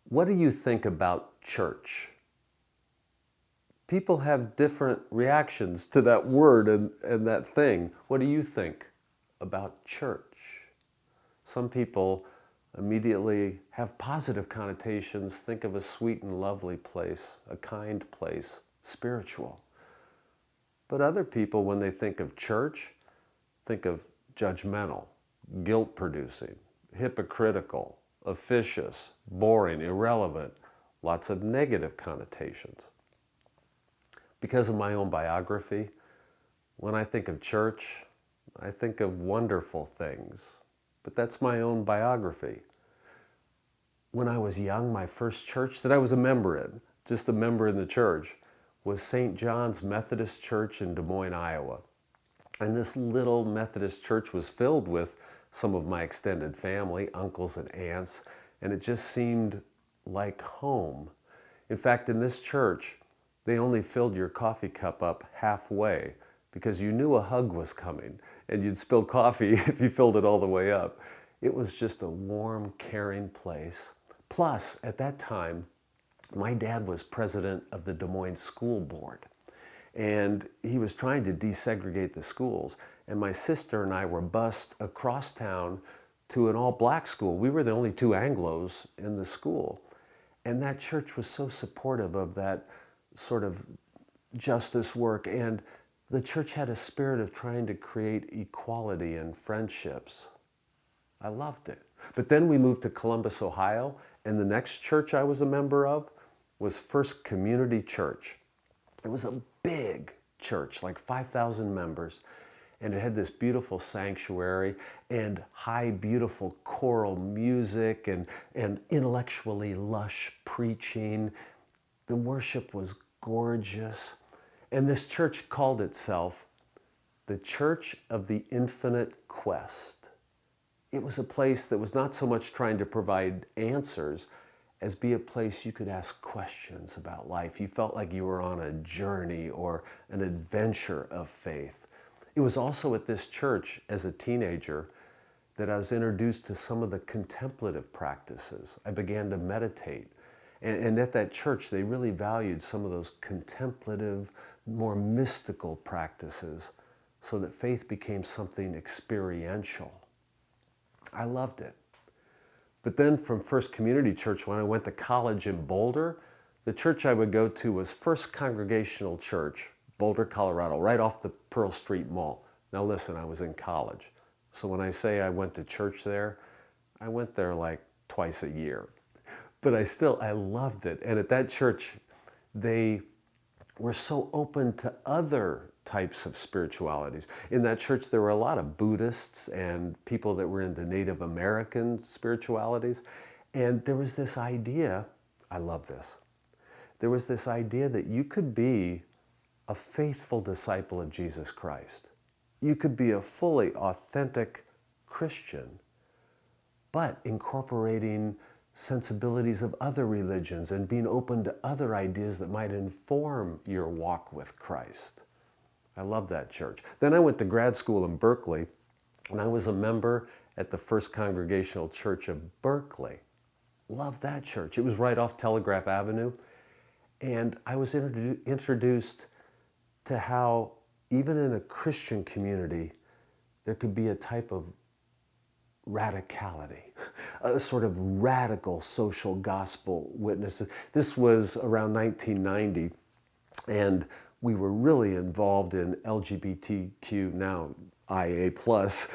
What do you think about church? People have different reactions to that word and that thing. What do you think about church? Some people immediately have positive connotations, think of a sweet and lovely place, a kind place, spiritual. But other people, when they think of church, think of judgmental, guilt-producing, hypocritical, officious, boring, irrelevant, lots of negative connotations. Because of my own biography, when I think of church, I think of wonderful things. But that's my own biography. When I was young, my first church that I was a member in, just a member in the church, was St. John's Methodist Church in Des Moines, Iowa. And this little Methodist church was filled with some of my extended family, uncles and aunts, and it just seemed like home. In fact, in this church, they only filled your coffee cup up halfway because you knew a hug was coming and you'd spill coffee if you filled it all the way up. It was just a warm, caring place. Plus, at that time, my dad was president of the Des Moines School Board, and he was trying to desegregate the schools. And my sister and I were bused across town to an all-black school. We were the only two Anglos in the school. And that church was so supportive of that sort of justice work. And the church had a spirit of trying to create equality and friendships. I loved it. But then we moved to Columbus, Ohio, and the next church I was a member of was First Community Church. It was a big church, like 5,000 members, and it had this beautiful sanctuary and high, beautiful choral music and intellectually lush preaching. The worship was gorgeous. And this church called itself the Church of the Infinite Quest. It was a place that was not so much trying to provide answers as be a place you could ask questions about life. You felt like you were on a journey or an adventure of faith. It was also at this church as a teenager that I was introduced to some of the contemplative practices. I began to meditate. And at that church, they really valued some of those contemplative, more mystical practices so that faith became something experiential. I loved it. But then from First Community Church, when I went to college in Boulder, the church I would go to was First Congregational Church, Boulder, Colorado, right off the Pearl Street Mall. Now listen, I was in college. So when I say I went to church there, I went there like twice a year. But I loved it. And at that church, they were so open to other types of spiritualities. In that church, there were a lot of Buddhists and people that were into Native American spiritualities. And there was this idea, I love this, there was this idea that you could be a faithful disciple of Jesus Christ. You could be a fully authentic Christian, but incorporating sensibilities of other religions and being open to other ideas that might inform your walk with Christ. I love that church. Then I went to grad school in Berkeley, and I was a member at the First Congregational Church of Berkeley. Love that church. It was right off Telegraph Avenue, and I was introduced to how even in a Christian community, there could be a type of radicality, a sort of radical social gospel witness. This was around 1990, and we were really involved in LGBTQ, now IA plus,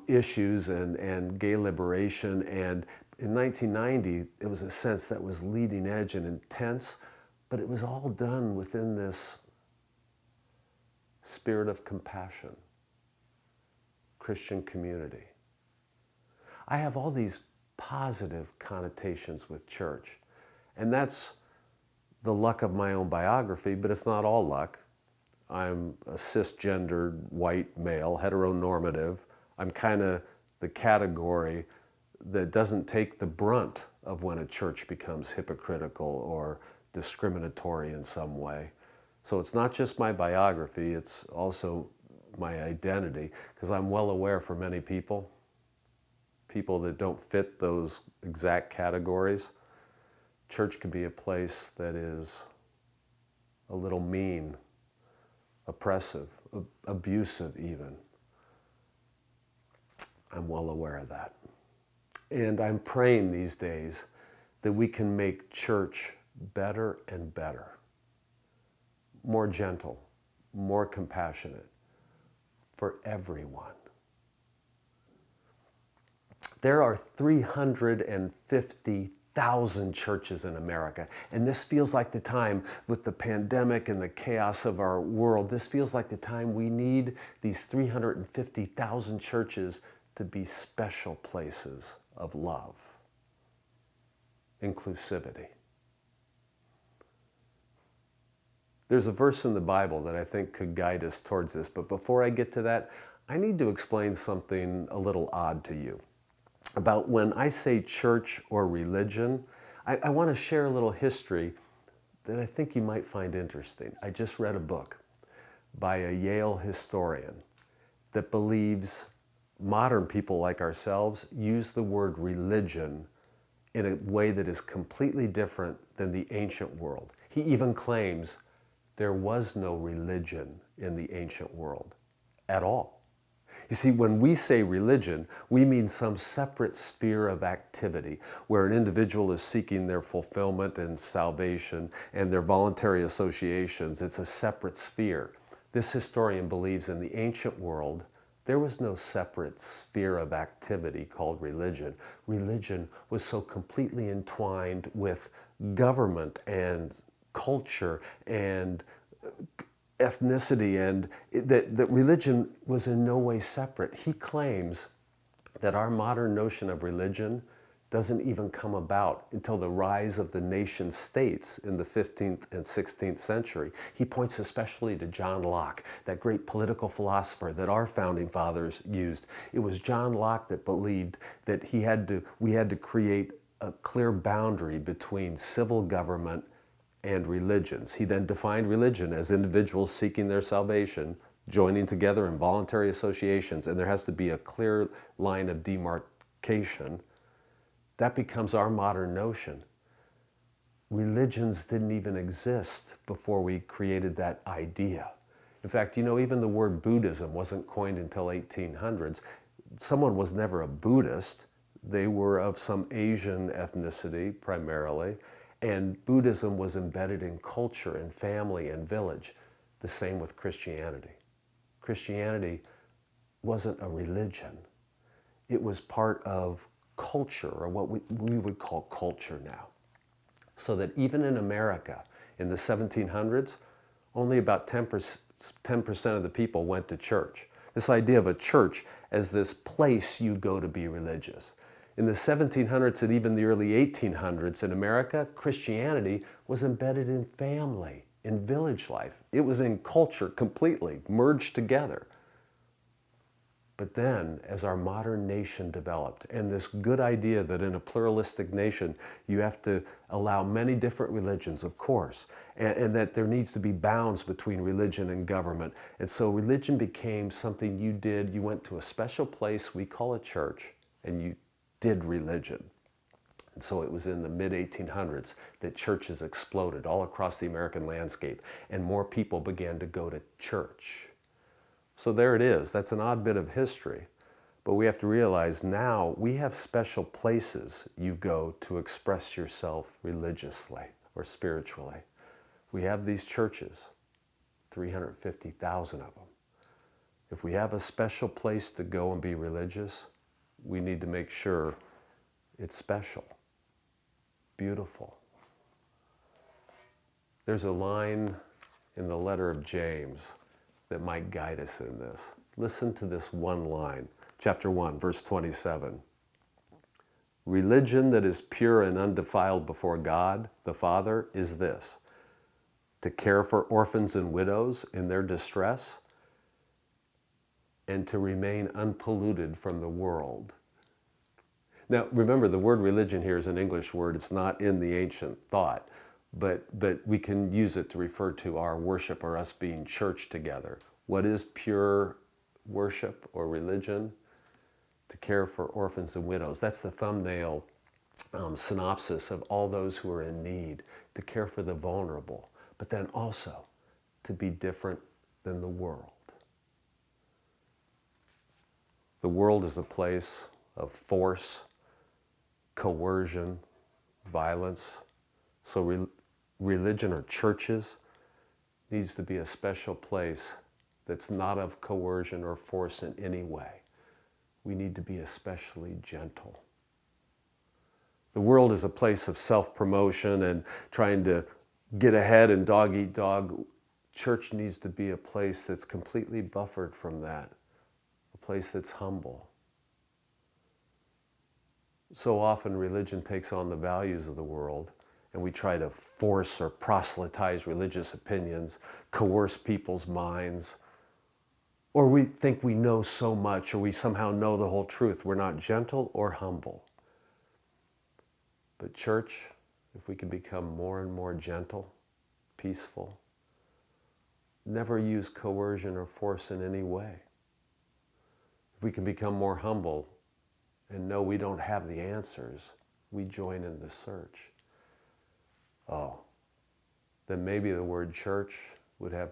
issues and gay liberation. And in 1990, it was a sense that was leading edge and intense, but it was all done within this spirit of compassion, Christian community. I have all these positive connotations with church, and that's the luck of my own biography, but it's not all luck. I'm a cisgendered white male, heteronormative. I'm kind of the category that doesn't take the brunt of when a church becomes hypocritical or discriminatory in some way. So it's not just my biography, it's also my identity, because I'm well aware for many people that don't fit those exact categories, Church can be a place that is a little mean, oppressive, abusive even. I'm well aware of that. And I'm praying these days that we can make church better and better, more gentle, more compassionate for everyone. There are 350,000 churches in America, and this feels like the time with the pandemic and the chaos of our world. This feels like the time we need these 350,000 churches to be special places of love, inclusivity. There's a verse in the Bible that I think could guide us towards this, but before I get to that, I need to explain something a little odd to you about when I say church or religion. I want to share a little history that I think you might find interesting. I just read a book by a Yale historian that believes modern people like ourselves use the word religion in a way that is completely different than the ancient world. He even claims there was no religion in the ancient world at all. You see, when we say religion, we mean some separate sphere of activity where an individual is seeking their fulfillment and salvation and their voluntary associations. It's a separate sphere. This historian believes in the ancient world, there was no separate sphere of activity called religion. Religion was so completely entwined with government and culture and ethnicity, and that religion was in no way separate. He claims that our modern notion of religion doesn't even come about until the rise of the nation states in the 15th and 16th century. He points especially to John Locke, that great political philosopher that our founding fathers used. It was John Locke that believed that we had to create a clear boundary between civil government and religions. He then defined religion as individuals seeking their salvation, joining together in voluntary associations, and there has to be a clear line of demarcation. That becomes our modern notion. Religions didn't even exist before we created that idea. In fact, even the word Buddhism wasn't coined until 1800s. Someone was never a Buddhist. They were of some Asian ethnicity primarily, and Buddhism was embedded in culture and family and village. The same with Christianity. Christianity wasn't a religion. It was part of culture, or what we would call culture now. So that even in America, in the 1700s, only about 10% of the people went to church. This idea of a church as this place you go to be religious. In the 1700s and even the early 1800s in America, Christianity was embedded in family, in village life. It was in culture completely, merged together. But then, as our modern nation developed, and this good idea that in a pluralistic nation, you have to allow many different religions, of course, and that there needs to be bounds between religion and government. And so religion became something you did. You went to a special place we call a church, and you did religion. And so it was in the mid-1800s that churches exploded all across the American landscape, and more people began to go to church. So there it is. That's an odd bit of history. But we have to realize now we have special places you go to express yourself religiously or spiritually. We have these churches, 350,000 of them. If we have a special place to go and be religious, we need to make sure it's special, beautiful. There's a line in the letter of James that might guide us in this. Listen to this one line, chapter 1, verse 27. Religion that is pure and undefiled before God, the Father, is this: to care for orphans and widows in their distress, and to remain unpolluted from the world. Now, remember, the word religion here is an English word. It's not in the ancient thought. But we can use it to refer to our worship or us being church together. What is pure worship or religion? To care for orphans and widows. That's the thumbnail synopsis of all those who are in need, to care for the vulnerable, but then also to be different than the world. The world is a place of force, coercion, violence. So religion or churches needs to be a special place that's not of coercion or force in any way. We need to be especially gentle. The world is a place of self-promotion and trying to get ahead and dog eat dog. Church needs to be a place that's completely buffered from that, a place that's humble. So often religion takes on the values of the world, and we try to force or proselytize religious opinions, coerce people's minds, or we think we know so much, or we somehow know the whole truth. We're not gentle or humble. But church, if we can become more and more gentle, peaceful, never use coercion or force in any way. If we can become more humble and know we don't have the answers, we join in the search. Then maybe the word church would have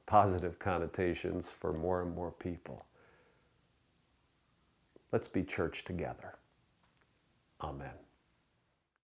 positive connotations for more and more people. Let's be church together. Amen.